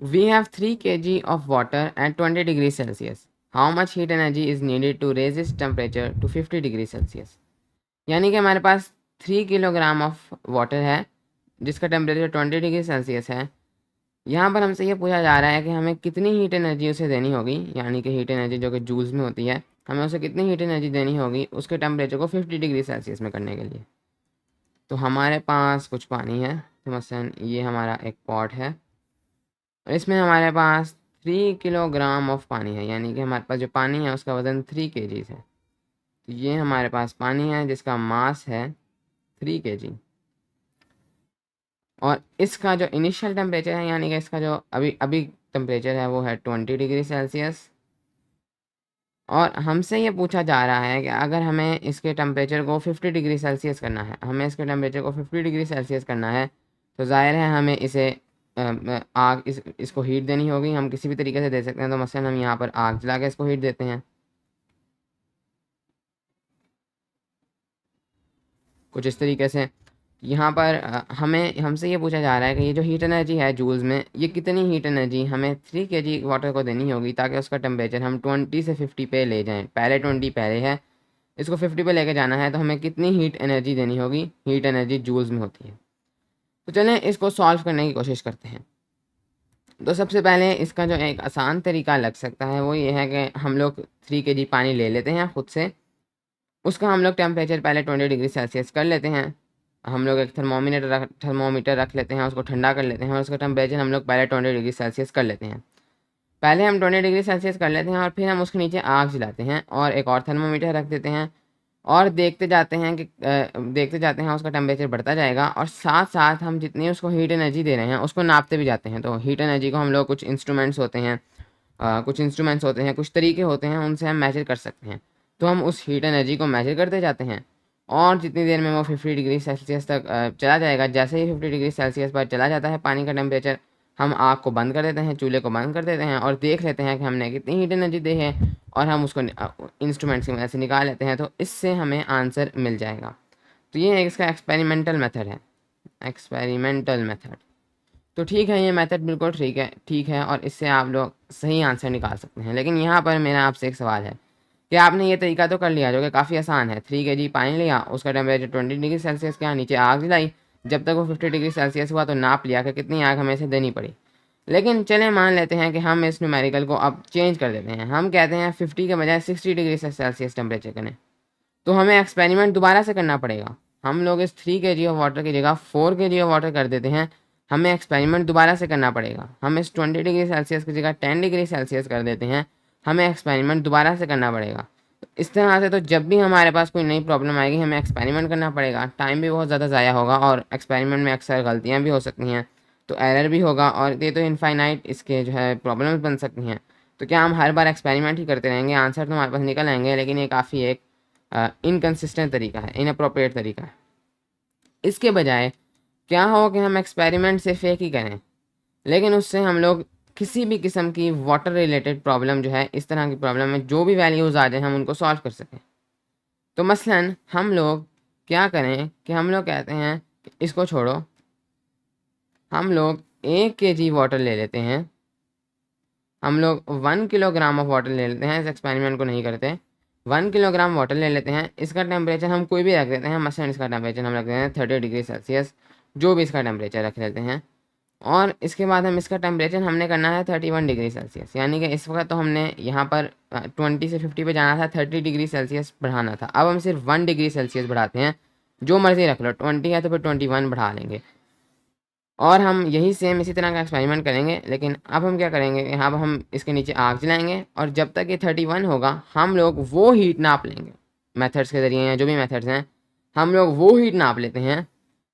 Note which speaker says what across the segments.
Speaker 1: We have 3 kg of water at 20 degrees Celsius. How much heat energy is needed to raise its temperature to 50 degree Celsius. यानी कि हमारे पास 3 kilogram of water है जिसका temperature 20 degree Celsius है। यहाँ पर हमसे ये पूछा जा रहा है कि हमें कितनी हीट एनर्जी उसे देनी होगी, यानी कि हीट एनर्जी जो कि जूल्स में होती है, हमें उसे कितनी हीट एनर्जी देनी होगी उसके टेम्परेचर को 50 डिग्री सेल्सियस में करने के लिए। तो हमारे पास कुछ पानी है, तो मसलन ये हमारा एक पॉट है और इसमें हमारे पास 3 किलोग्राम ऑफ पानी है, यानी कि हमारे पास जो पानी है उसका वज़न 3 केजीज है। तो ये हमारे पास पानी है जिसका मास है 3 केजी और इसका जो इनिशियल टेम्परेचर है, यानी कि इसका जो अभी अभी टेम्परेचर है वो है 20 डिग्री सेल्सियस। और हमसे ये पूछा जा रहा है कि अगर हमें इसके टेम्परेचर को 50 डिग्री सेल्सियस करना है, हमें इसके टेम्परेचर को 50 डिग्री सेल्सियस करना है, तो ज़ाहिर है हमें इसे आग इसको हीट देनी होगी। हम किसी भी तरीके से दे सकते हैं, तो मसलन हम यहाँ पर आग जला के इसको हीट देते हैं कुछ इस तरीके से। यहाँ पर हमें हमसे ये पूछा जा रहा है कि ये जो हीट एनर्जी है जूल्स में, ये कितनी हीट एनर्जी हमें 3 केजी वाटर को देनी होगी ताकि उसका टेम्परेचर हम 20 से 50 पे ले जाएं। पहले 20 पहले है, इसको 50 पे लेके जाना है, तो हमें कितनी हीट एनर्जी देनी होगी। हीट एनर्जी जूल्स में होती है। तो चलें इसको सॉल्व करने की कोशिश करते हैं। तो सबसे पहले इसका जो एक आसान तरीका लग सकता है वो ये है कि हम लोग 3 केजी पानी ले लेते हैं खुद से, उसका हम लोग टेम्परेचर पहले 20 डिग्री सेल्सियस कर लेते हैं। हम लोग एक थर्मोमीटर रख लेते हैं, उसको ठंडा कर लेते हैं और उसका टेम्परेचर हम लोग पहले 20 डिग्री सेल्सियस कर लेते हैं। पहले हम 20 डिग्री सेल्सियस कर लेते हैं और फिर हम उसके नीचे आग जलाते हैं और एक और थर्मोमीटर रख देते हैं और देखते जाते हैं उसका टेम्परेचर बढ़ता जाएगा और साथ साथ हम जितनी उसको हीट एनर्जी दे रहे हैं उसको नापते भी जाते हैं। तो हीट एनर्जी को हम लोग कुछ इंस्ट्रूमेंट्स होते हैं, कुछ तरीके होते हैं, उनसे हम मेजर कर सकते हैं। तो हम उस हीट एनर्जी को मेजर करते जाते हैं और जितनी देर में वो 50 डिग्री सेल्सियस तक चला जाएगा, जैसे ही 50 डिग्री सेल्सियस पर चला जाता है पानी का टेम्परेचर, हम आग को बंद कर देते हैं, चूल्हे को बंद कर देते हैं और देख लेते हैं कि हमने कितनी हीट एनर्जी दी है और हम उसको इंस्ट्रूमेंट्स की मदद से निकाल लेते हैं। तो इससे हमें आंसर मिल जाएगा। तो ये इसका एक्सपेरिमेंटल मेथड है, एक्सपेरिमेंटल मेथड। तो ठीक है, ये मेथड बिल्कुल ठीक है और इससे आप लोग सही आंसर निकाल सकते हैं। लेकिन यहाँ पर मेरा आपसे एक सवाल है कि आपने ये तरीका तो कर लिया जो कि काफ़ी आसान है। 3 केजी पानी लिया, उसका टेम्परेचर 20 डिग्री सेल्सियस किया, नीचे आग जलाई, जब तक वो 50 डिग्री सेल्सियस हुआ तो नाप लिया कि कितनी आग हमें इसे देनी पड़ी। लेकिन चलें मान लेते हैं कि हम इस न्यूमेरिकल को अब चेंज कर देते हैं, हम कहते हैं 50 के बजाय 60 डिग्री सेल्सियस टेम्परेचर करें। तो हमें एक्सपेरिमेंट दोबारा से करना पड़ेगा। हम लोग इस 3 केजी ऑफ वाटर की जगह 4 केजी ऑफ वाटर कर देते हैं, हमें एक्सपेरिमेंट दोबारा से करना पड़ेगा। हम इस 20 डिग्री सेल्सियस की जगह 10 डिग्री सेल्सियस कर देते हैं, हमें एक्सपेरिमेंट दोबारा से करना पड़ेगा। इस तरह से तो जब भी हमारे पास कोई नई प्रॉब्लम आएगी हमें एक्सपेरिमेंट करना पड़ेगा, टाइम भी बहुत ज़्यादा ज़ाया होगा और एक्सपेरिमेंट में अक्सर गलतियाँ भी हो सकती हैं, तो एरर भी होगा और ये तो इनफाइनाइट इसके जो है प्रॉब्लम्स बन सकती हैं। तो क्या हम हर बार एक्सपेरिमेंट ही करते रहेंगे? आंसर तो हमारे पास निकल आएंगे, लेकिन ये काफ़ी एक इनकन्सिस्टेंट तरीका है, इनअप्रोप्रिएट तरीका है। इसके बजाय क्या हो कि हम एक्सपेरिमेंट सिर्फ एक ही करें, लेकिन उससे हम लोग किसी भी किस्म की वाटर रिलेटेड प्रॉब्लम जो है, इस तरह की प्रॉब्लम में जो भी वैल्यूज़ आ जाए हम उनको सॉल्व कर सकें। तो मसलन हम लोग क्या करें कि हम लोग कहते हैं कि इसको छोड़ो, हम लोग 1 केजी वाटर ले लेते हैं, हम लोग 1 किलोग्राम ऑफ वाटर ले लेते हैं, इस एक्सपेरिमेंट को नहीं करते। 1 किलोग्राम वाटर ले लेते हैं, इसका टेम्परेचर हम कोई भी रख देते हैं, मसलन इसका टेम्परेचर हम रख देते हैं 30 डिग्री सेल्सियस, जो भी इसका टेम्परेचर रख लेते हैं। और इसके बाद हम इसका टेम्परेचर हमने करना है 31 डिग्री सेल्सियस, यानी कि इस वक्त तो हमने यहाँ पर 20 से 50 पे जाना था, 30 डिग्री सेल्सियस बढ़ाना था। अब हम सिर्फ 1 डिग्री सेल्सियस बढ़ाते हैं, जो मर्ज़ी रख लो, 20 है तो फिर 21 बढ़ा लेंगे और हम यही सेम इसी तरह का एक्सपेरिमेंट करेंगे। लेकिन अब हम क्या करेंगे, यहाँ पर हम इसके नीचे आग जलाएंगे और जब तक ये 31 होगा हम लोग वो हीट नाप लेंगे, मेथड्स के ज़रिए या जो भी मेथड्स हैं, हम लोग वो हीट नाप लेते हैं।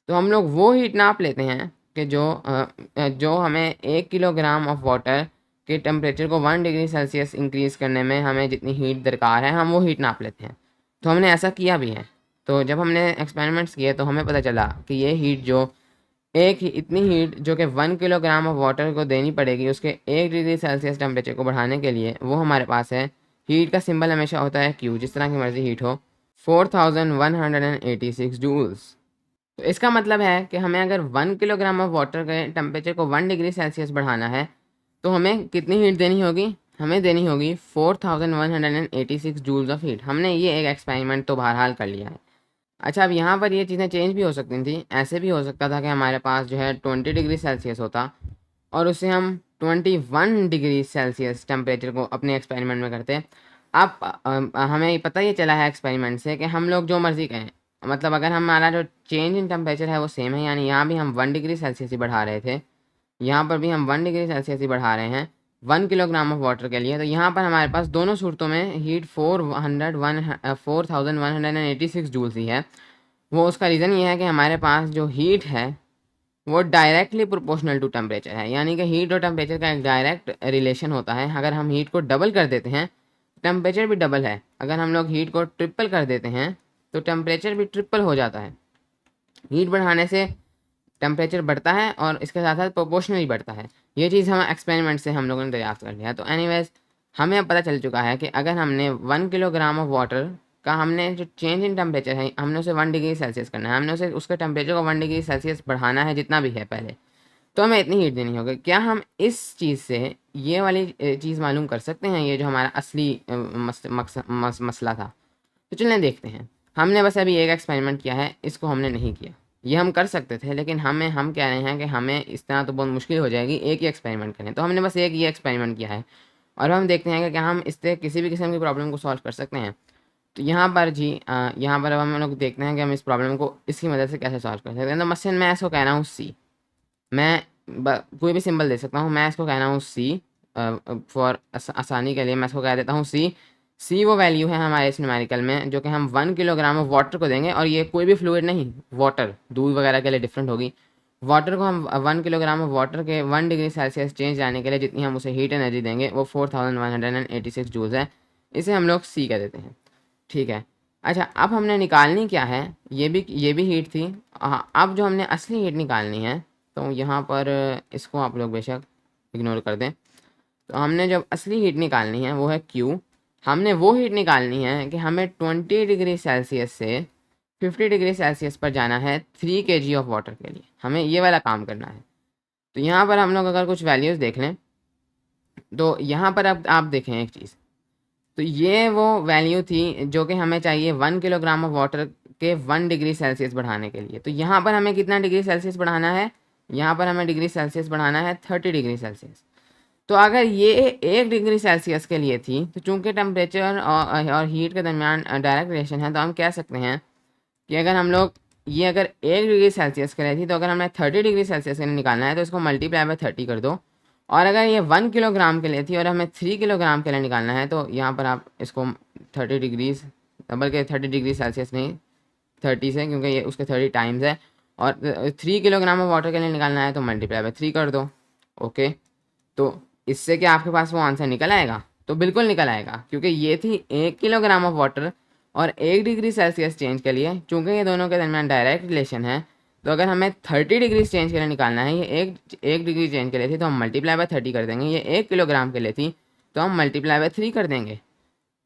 Speaker 1: तो हम लोग वो हीट नाप लेते हैं कि जो हमें 1 किलोग्राम ऑफ वाटर के टेम्परेचर को 1 डिग्री सेल्सियस इंक्रीज़ करने में हमें जितनी हीट दरकार है, हम वो हीट नाप लेते हैं। तो हमने ऐसा किया भी है। तो जब हमने एक्सपेरिमेंट्स किए तो हमें पता चला कि ये हीट जो इतनी हीट जो कि 1 किलोग्राम ऑफ वाटर को देनी पड़ेगी उसके 1 डिग्री सेल्सियस टेम्परेचर को बढ़ाने के लिए, वो हमारे पास है। हीट का सिंबल हमेशा होता है क्यू, जिस तरह की मर्ज़ी हीट हो, 4186 जूल्स। तो इसका मतलब है कि हमें अगर 1 किलोग्राम ऑफ वाटर के टेम्परेचर को 1 डिग्री सेल्सियस बढ़ाना है तो हमें कितनी हीट देनी होगी, हमें देनी होगी 4186 जूल्स ऑफ हीट। हमने ये एक एक्सपेरिमेंट तो बहरहाल कर लिया है। अच्छा, अब यहाँ पर ये चीज़ें चेंज भी हो सकती थी। ऐसे भी हो सकता था कि हमारे पास जो है 20 डिग्री सेल्सियस होता और उससे हम 21 डिग्री सेल्सियस टेम्परेचर को अपने एक्सपेरिमेंट में करते। अब हमें पता ये चला है एक्सपेरिमेंट से कि हम लोग जो मर्ज़ी करें, मतलब अगर हमारा जो चेंज इन टेम्परेचर है वो सेम है, यानी यहाँ भी हम 1 डिग्री सेल्सियस ही बढ़ा रहे थे, यहाँ पर भी हम 1 डिग्री सेल्सियस ही बढ़ा रहे हैं 1 किलोग्राम ऑफ वाटर के लिए, तो यहाँ पर हमारे पास दोनों सूरतों में हीट 4186 जूल्स ही है। वो उसका रीज़न ये है कि हमारे पास जो हीट है वो डायरेक्टली प्रोपोर्शनल टू टेम्परेचर है, यानी कि हीट और टेम्परेचर का एक डायरेक्ट रिलेशन होता है। अगर हम हीट को डबल कर देते हैं, टेम्परेचर भी डबल है। अगर हम लोग हीट को ट्रिपल कर देते हैं तो टेम्परेचर भी ट्रिपल हो जाता है। हीट बढ़ाने से टेम्परेचर बढ़ता है और इसके साथ साथ प्रोपोर्शनली बढ़ता है। ये चीज़ हम एक्सपेरिमेंट से हम लोगों ने दरियाफ्त कर लिया। तो एनीवेज हमें अब पता चल चुका है कि अगर हमने 1 किलोग्राम ऑफ वाटर का हमने जो चेंज इन टेम्परेचर है हमने उसे 1 डिग्री सेल्सियस करना है, हमने उसे उसके टेम्परेचर को 1 डिग्री सेल्सियस बढ़ाना है जितना भी है पहले, तो हमें इतनी हीट देनी होगी। क्या हम इस चीज़ से ये वाली चीज़ मालूम कर सकते हैं, ये जो हमारा असली मसला था? तो चलें देखते हैं। हमने बस अभी एक एक्सपेरिमेंट किया है, इसको हमने नहीं किया। ये हम कर सकते थे लेकिन हम कह रहे हैं कि हमें इस तरह तो बहुत मुश्किल हो जाएगी एक ही एक्सपेरिमेंट करें, तो हमने बस एक ये एक्सपेरिमेंट किया है और हम देखते हैं कि क्या हम इससे किसी भी किस्म की प्रॉब्लम को सॉल्व कर सकते हैं। तो यहाँ पर जी यहाँ पर अब हम लोग देखते हैं कि हम इस प्रॉब्लम को इसकी मदद से कैसे सॉल्व कर सकते हैं। तो मसलन मैं इसको कह रहा हूँ सी, मैं कोई भी सिंबल दे सकता हूँ। मैं इसको कह रहा हूँ सी, फॉर आसानी के लिए मैं इसको कह देता हूँ सी। सी वो वैल्यू है हमारे इस न्यूमेरिकल में जो कि हम 1 किलोग्राम ऑफ वाटर को देंगे, और ये कोई भी फ्लूइड नहीं, वाटर, दूध वगैरह के लिए डिफरेंट होगी। वाटर को हम 1 किलोग्राम ऑफ वाटर के 1 डिग्री सेल्सियस चेंज लाने के लिए जितनी हम उसे हीट एनर्जी देंगे वो 4186 जूल्स है। इसे हम लोग सी कह देते हैं, ठीक है। अच्छा, अब हमने निकालनी क्या है, ये भी हीट थी। हाँ, अब जो हमने असली हीट निकालनी है, तो यहाँ पर इसको आप लोग बेशक इग्नोर कर दें। तो हमने जब असली हीट निकालनी है वो है क्यू। हमने वो हीट निकालनी है कि हमें 20 डिग्री सेल्सियस से 50 डिग्री सेल्सियस पर जाना है 3 kg ऑफ वाटर के लिए, हमें ये वाला काम करना है। तो यहाँ पर हम लोग अगर कुछ वैल्यूज़ देख लें तो यहाँ पर अब आप देखें एक चीज़, तो ये वो वैल्यू थी जो कि हमें चाहिए 1 किलोग्राम ऑफ वाटर के 1 डिग्री सेल्सियस बढ़ाने के लिए। तो यहाँ पर हमें कितना डिग्री सेल्सियस बढ़ाना है, यहाँ पर हमें डिग्री सेल्सियस बढ़ाना है 30 डिग्री सेल्सियस। तो अगर ये 1 डिग्री सेल्सियस के लिए थी, तो चूंकि टेम्परेचर और हीट के दरमियान डायरेक्ट रिलेशन है, तो हम कह सकते हैं कि अगर हम लोग ये अगर 1 डिग्री सेल्सियस के लिए थी, तो अगर हमें 30 डिग्री सेल्सियस के लिए निकालना है तो इसको मल्टीप्लाई बाय 30 कर दो। और अगर ये 1 किलोग्राम के लिए थी और हमें 3 किलोग्राम के लिए निकालना है, तो यहाँ पर आप इसको 30 डिग्रीज, बल्कि 30 डिग्री सेल्सियस नहीं 30 से, क्योंकि ये उसके 30 टाइम्स है। और 3 किलोग्राम ऑफ वाटर के लिए निकालना है तो मल्टीप्लाई बाय 3 कर दो। ओके, तो इससे क्या आपके पास वो आंसर निकल आएगा? तो बिल्कुल निकल आएगा, क्योंकि ये थी 1 किलोग्राम ऑफ वाटर और 1 डिग्री सेल्सियस चेंज के लिए, चूँकि ये दोनों के दरमियान डायरेक्ट रिलेशन है। तो अगर हमें 30 डिग्री चेंज के लिए निकालना है, ये एक डिग्री चेंज के लिए थी तो हम मल्टीप्लाई बाय 30 कर देंगे। ये 1 किलोग्राम के लिए थी तो हम मल्टीप्लाई बाय 3 कर देंगे।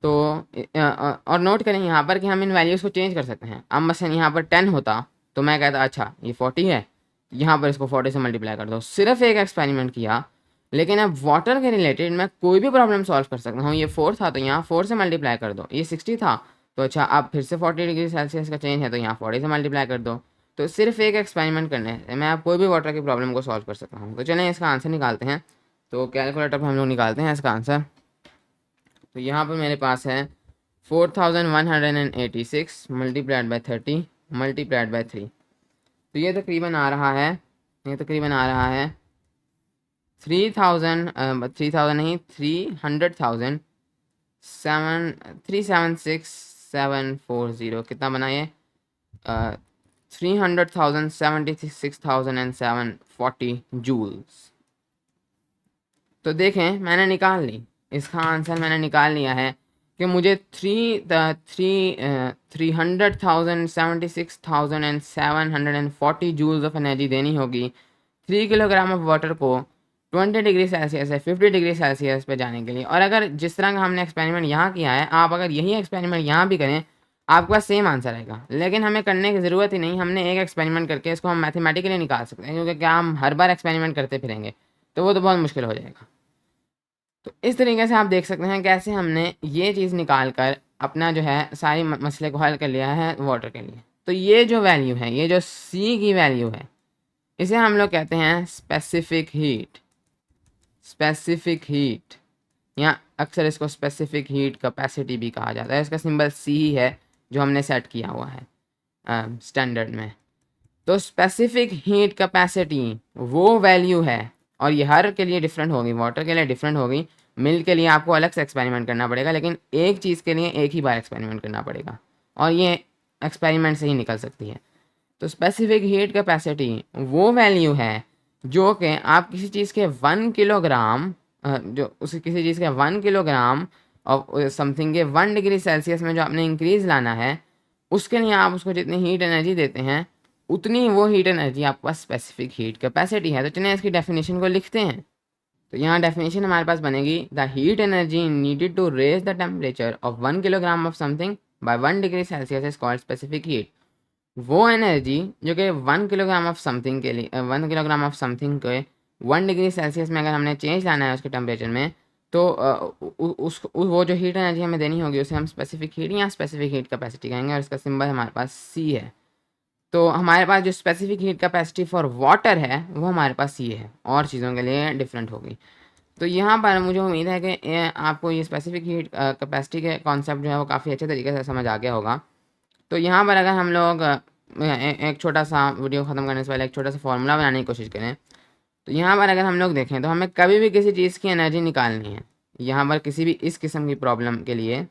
Speaker 1: तो और नोट करें यहाँ पर कि हम इन वैल्यूज़ को चेंज कर सकते हैं। अब मसलन यहाँ पर 10 होता तो मैं कहता अच्छा ये 40 है, यहाँ पर इसको 40 से मल्टीप्लाई कर दो। सिर्फ एक एक्सपेरिमेंट किया, लेकिन अब वाटर के रिलेटेड मैं कोई भी प्रॉब्लम सॉल्व कर सकता हूँ। ये 4 था तो यहाँ 4 से मल्टीप्लाई कर दो। ये 60 था तो अच्छा अब फिर से 40 डिग्री सेल्सियस का चेंज है तो यहाँ 40 से मल्टीप्लाई कर दो। तो सिर्फ एक एक्सपेरिमेंट करने से मैं आप कोई भी वाटर की प्रॉब्लम को सॉल्व कर सकता हूँ। तो चलें इसका आंसर निकालते हैं। तो कैलकुलेटर पर हम लोग निकालते हैं इसका आंसर। तो यहाँ पर मेरे पास है 4186 मल्टीप्लाइड बाई 30 मल्टीप्लाइड बाई 3। तो ये तकरीबन आ रहा है, 3000 नहीं 300,000 376740। कितना बना ये? 300,076,740 जूल्स। तो देखें मैंने निकाल ली, इसका आंसर मैंने निकाल लिया है कि मुझे 300,076,740 जूल्स ऑफ एनर्जी देनी होगी 3 किलोग्राम ऑफ वाटर को 20 डिग्री सेल्सियस से 50 डिग्री सेल्सियस पे जाने के लिए। और अगर जिस तरह का हमने एक्सपेरिमेंट यहाँ किया है, आप अगर यही एक्सपेरिमेंट यहाँ भी करें आपके पास सेम आंसर आएगा। लेकिन हमें करने की ज़रूरत ही नहीं, हमने एक एक्सपेरिमेंट करके इसको हम मैथमेटिकली निकाल सकते हैं, क्योंकि क्या हम हर बार एक्सपेरिमेंट करते फिरेंगे तो वो तो बहुत मुश्किल हो जाएगा। तो इस तरीके से आप देख सकते हैं कैसे हमने ये चीज़ निकाल कर अपना जो है सारी मसले को हल कर लिया है वाटर के लिए। तो ये जो वैल्यू है, ये जो सी की वैल्यू है, इसे हम लोग कहते हैं स्पेसिफिक हीट। स्पेसिफिक हीट, या अक्सर इसको स्पेसिफिक हीट कैपेसिटी भी कहा जाता है। इसका सिंबल सी ही है जो हमने सेट किया हुआ है स्टैंडर्ड में। तो स्पेसिफिक हीट कैपेसिटी वो वैल्यू है, और ये हर के लिए डिफरेंट होगी, वाटर के लिए डिफरेंट होगी, मिल्क के लिए आपको अलग से एक्सपेरिमेंट करना पड़ेगा, लेकिन एक चीज़ के लिए एक ही बार एक्सपेरिमेंट करना पड़ेगा, और ये एक्सपेरिमेंट से ही निकल सकती है। तो स्पेसिफिक हीट कैपेसिटी वो वैल्यू है जो कि आप किसी चीज़ के 1 किलोग्राम जो उस किसी चीज़ के 1 किलोग्राम और समथिंग के 1 डिग्री सेल्सियस में जो आपने इंक्रीज़ लाना है, उसके लिए आप उसको जितनी हीट एनर्जी देते हैं उतनी वो हीट एनर्जी आपके पास स्पेसिफिक हीट कैपेसिटी है। तो चलिए इसकी डेफिनेशन को लिखते हैं। तो यहाँ डेफिनेशन हमारे पास बनेगी, the heat energy needed to raise the temperature of 1 kilogram of something by 1 degree Celsius is called specific heat. वो एनर्जी जो कि 1 किलोग्राम ऑफ समथिंग के लिए 1 किलोग्राम ऑफ समथिंग के 1 डिग्री सेल्सियस में अगर हमने चेंज लाना है उसके टेम्परेचर में, तो वो जो हीट एनर्जी हमें देनी होगी उसे हम स्पेसिफिक हीट या स्पेसिफिक हीट कैपेसिटी कहेंगे, और इसका सिंबल हमारे पास सी है। तो हमारे पास जो specific heat capacity for water है वो हमारे पास ये है, और चीज़ों के लिए डिफरेंट होगी। तो यहाँ पर मुझे उम्मीद है कि आपको ये स्पेसिफिक हीट कैपेसिटी के कॉन्सेप्ट जो है वो काफ़ी अच्छे तरीके से समझ आ गया होगा। तो यहाँ पर अगर हम लोग एक छोटा सा वीडियो ख़त्म करने से पहले एक छोटा सा फॉर्मूला बनाने की कोशिश करें, तो यहाँ पर अगर हम लोग देखें तो हमें कभी भी किसी चीज़ की एनर्जी निकालनी है, यहाँ पर किसी भी इस किस्म की प्रॉब्लम के लिए,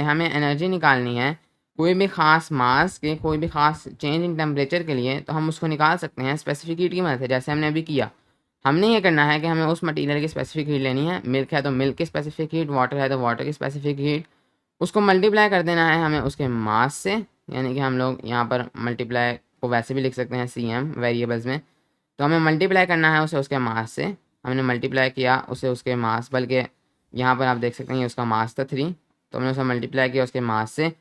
Speaker 1: हमें एनर्जी निकालनी है कोई भी ख़ास मास के, कोई भी ख़ास चेंज इन टेम्परेचर के लिए, तो हम उसको निकाल सकते हैं स्पेसिफिक हीट की मदद से, जैसे हमने अभी किया। हमने ये करना है कि हमें उस मटेरियल की स्पेसिफिक हीट लेनी है, मिल्क है तो मिल्क की स्पेसिफिक हीट, वाटर है तो वाटर की स्पेसिफिक हीट, उसको मल्टीप्लाई कर देना है हमें उसके मास से, यानी कि हम लोग यहाँ पर मल्टीप्लाई को वैसे भी लिख सकते हैं CM वेरिएबल्स में। तो हमें मल्टीप्लाई करना है उसे उसके मास से। हमने मल्टीप्लाई किया उसे उसके मास, बल्कि यहाँ पर आप देख सकते हैं ये उसका मास था 3, तो हमने उसे मल्टीप्लाई किया उसके मास से।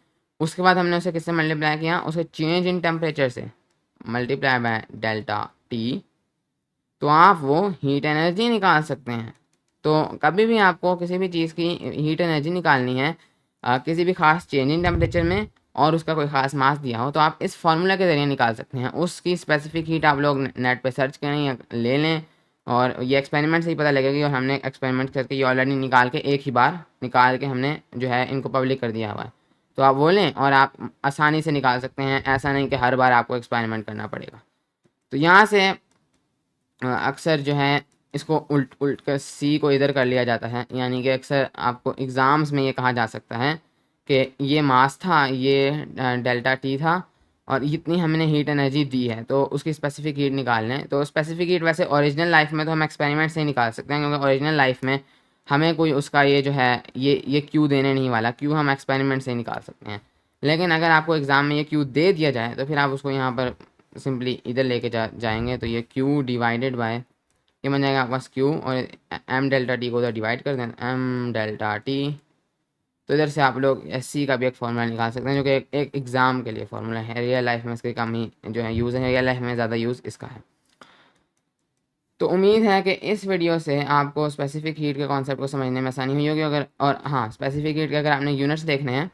Speaker 1: उसके बाद हमने उसे किससे मल्टीप्लाई किया, उसे चेंज इन टेम्परेचर से, मल्टीप्लाई बाय डेल्टा T। तो आप वो हीट एनर्जी निकाल सकते हैं। तो कभी भी आपको किसी भी चीज़ की हीट एनर्जी निकालनी है किसी भी खास चेंज इन टेम्परेचर में, और उसका कोई ख़ास मास दिया हो, तो आप इस फार्मूला के ज़रिए निकाल सकते हैं। उसकी स्पेसिफिक हीट आप लोग नेट पे सर्च करें या ले लें, और ये एक्सपेरिमेंट से ही पता लगेगा, और हमने एक्सपेरिमेंट करके ये ऑलरेडी निकाल के एक ही बार निकाल के हमने जो है इनको पब्लिक कर दिया हुआ है। तो आप वो लें और आप आसानी से निकाल सकते हैं, ऐसा नहीं कि हर बार आपको एक्सपेरिमेंट करना पड़ेगा। तो यहाँ से अक्सर जो है इसको उल्ट उल्ट कर सी को इधर कर लिया जाता है, यानी कि अक्सर आपको एग्ज़ाम्स में ये कहा जा सकता है कि ये मास था, ये डेल्टा T था, और इतनी हमने हीट एनर्जी दी है, तो उसकी स्पेसिफिक हीट निकाल लें। तो स्पेसिफिक हीट वैसे ओरिजिनल लाइफ में तो हम एक्सपेरिमेंट से ही निकाल सकते हैं, क्योंकि ओरिजिनल लाइफ में हमें कोई उसका ये जो है ये क्यू देने नहीं वाला, क्यू हम एक्सपेरिमेंट से ही निकाल सकते हैं। लेकिन अगर आपको एग्ज़ाम में ये क्यू दे दिया जाए तो फिर आप उसको यहाँ पर सिंपली इधर लेके जाएंगे, तो ये Q डिवाइडेड बाय, ये बन जाएगा आपके पास Q, और M डेल्टा T को उधर डिवाइड कर दें, M डेल्टा T। तो इधर से आप लोग SC का भी एक फार्मूला निकाल सकते हैं, जो कि एक एग्ज़ाम के लिए फार्मूला है। रियल लाइफ में इसके कम ही जो है यूज़ है, रियल लाइफ में ज़्यादा यूज़ इसका है। तो उम्मीद है कि इस वीडियो से आपको स्पेसिफिक हीट के कॉन्सेप्ट को समझने में आसानी हुई होगी। अगर और हाँ, स्पेसिफिक हीट के अगर आपने यूनिट्स देखने हैं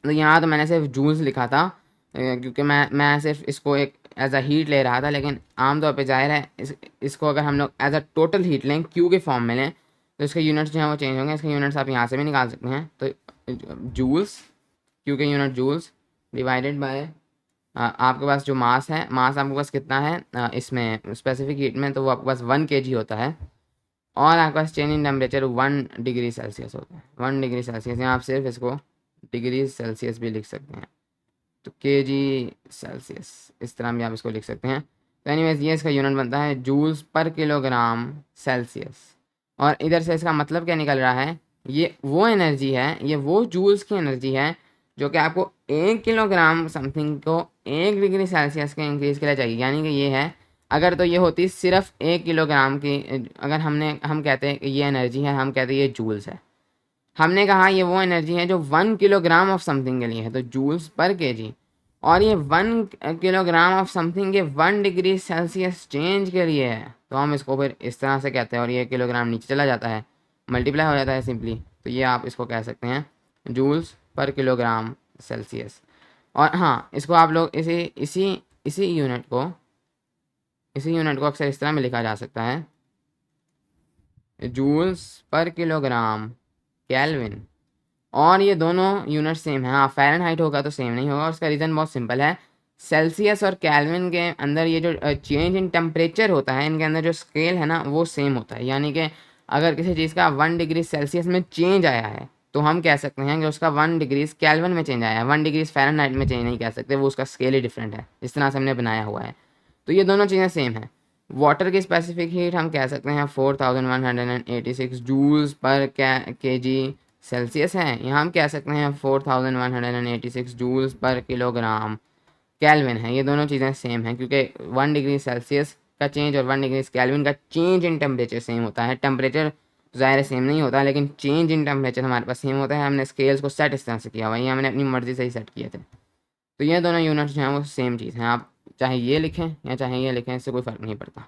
Speaker 1: तो यहाँ तो मैंने सिर्फ जूल्स लिखा था, क्योंकि मैं सिर्फ इसको एक एज अ हीट ले रहा था, लेकिन आमतौर पे जाहिर है इसको अगर हम लोग एज अ टोटल हीट लें, क्यू के फॉर्म में लें, तो इसके यूनिट्स जो हैं वो चेंज होंगे। इसके यूनिट्स आप यहाँ से भी निकाल सकते हैं। तो जूल्स, क्यू के यूनिट जूल्स डिवाइडेड बाय आपके पास जो मास है, मास आपके पास कितना है इसमें स्पेसिफिक हीट में, तो वो आपके पास 1 kg होता है, और आपके पास change in temperature 1 degree Celsius होता है। 1 डिग्री सेल्सियस, यहाँ आप सिर्फ इसको डिग्री सेल्सियस भी लिख सकते हैं, तो kg सेल्सियस इस तरह भी आप इसको लिख सकते हैं। तो एनीवेज ये इसका यूनिट बनता है जूल्स पर किलोग्राम सेल्सियस। और इधर से इसका मतलब क्या निकल रहा है, ये वो एनर्जी है, ये वो जूल्स की एनर्जी है जो कि आपको 1 किलोग्राम समथिंग को 1 डिग्री सेल्सियस के इंक्रीज़ के लिए चाहिए। यानी कि ये है, अगर तो ये होती सिर्फ 1 किलोग्राम की, अगर हम कहते हैं कि ये एनर्जी है, हम कहते हैं ये जूल्स है, हमने कहा ये वो एनर्जी है जो 1 किलोग्राम ऑफ समथिंग के लिए है, तो जूल्स पर केजी। और ये 1 किलोग्राम ऑफ समथिंग, ये 1 डिग्री सेल्सियस चेंज के लिए है, तो हम इसको फिर इस तरह से कहते हैं और ये किलोग्राम नीचे चला जाता है, मल्टीप्लाई हो जाता है सिंपली, तो ये आप इसको कह सकते हैं जूल्स पर किलोग्राम सेल्सियस। और हाँ, इसको आप लोग इसी इसी इसी यूनिट को अक्सर इस तरह में लिखा जा सकता है, जूल्स पर किलोग्राम केल्विन। और ये दोनों यूनिट सेम है। हाँ, फ़ारेनहाइट होगा तो सेम नहीं होगा, उसका रीज़न बहुत सिंपल है। सेल्सियस और केल्विन के अंदर ये जो चेंज इन टेम्परेचर होता है, इनके अंदर जो स्केल है ना वो सेम होता है। यानी कि अगर किसी चीज़ का 1 डिग्री सेल्सियस में चेंज आया है तो हम कह सकते हैं कि उसका 1 डिग्री केल्विन में चेंज आया है, 1 डिग्री फ़ारेनहाइट में चेंज नहीं कह सकते, वो उसका स्केल ही डिफरेंट है, इस तरह से हमने बनाया हुआ है। तो ये दोनों चीज़ें सेम है। वाटर की स्पेसिफिक हीट हम कह सकते हैं 4186 जूल्स पर के जी सेल्सियस है। यहाँ हम कह सकते हैं 4186 जूल्स पर किलोग्राम केल्विन है। ये दोनों चीज़ें सेम हैं क्योंकि 1 डिग्री सेल्सियस का चेंज और 1 डिग्री केल्विन का चेंज इन टेम्परेचर सेम होता है। टेम्परेचर ज़ाहिर है सेम नहीं होता, लेकिन चेंज इन टेम्परेचर हमारे पास सेम होता है। हमने स्केल्स को सेट इस तरह से किया हुआ है, ये हमने अपनी मर्ज़ी से ही सेट किए थे। तो ये दोनों यूनिट्स जो हैं वो सेम चीज़ हैं, आप चाहे ये लिखें या चाहे ये लिखें, इससे कोई फ़र्क नहीं पड़ता।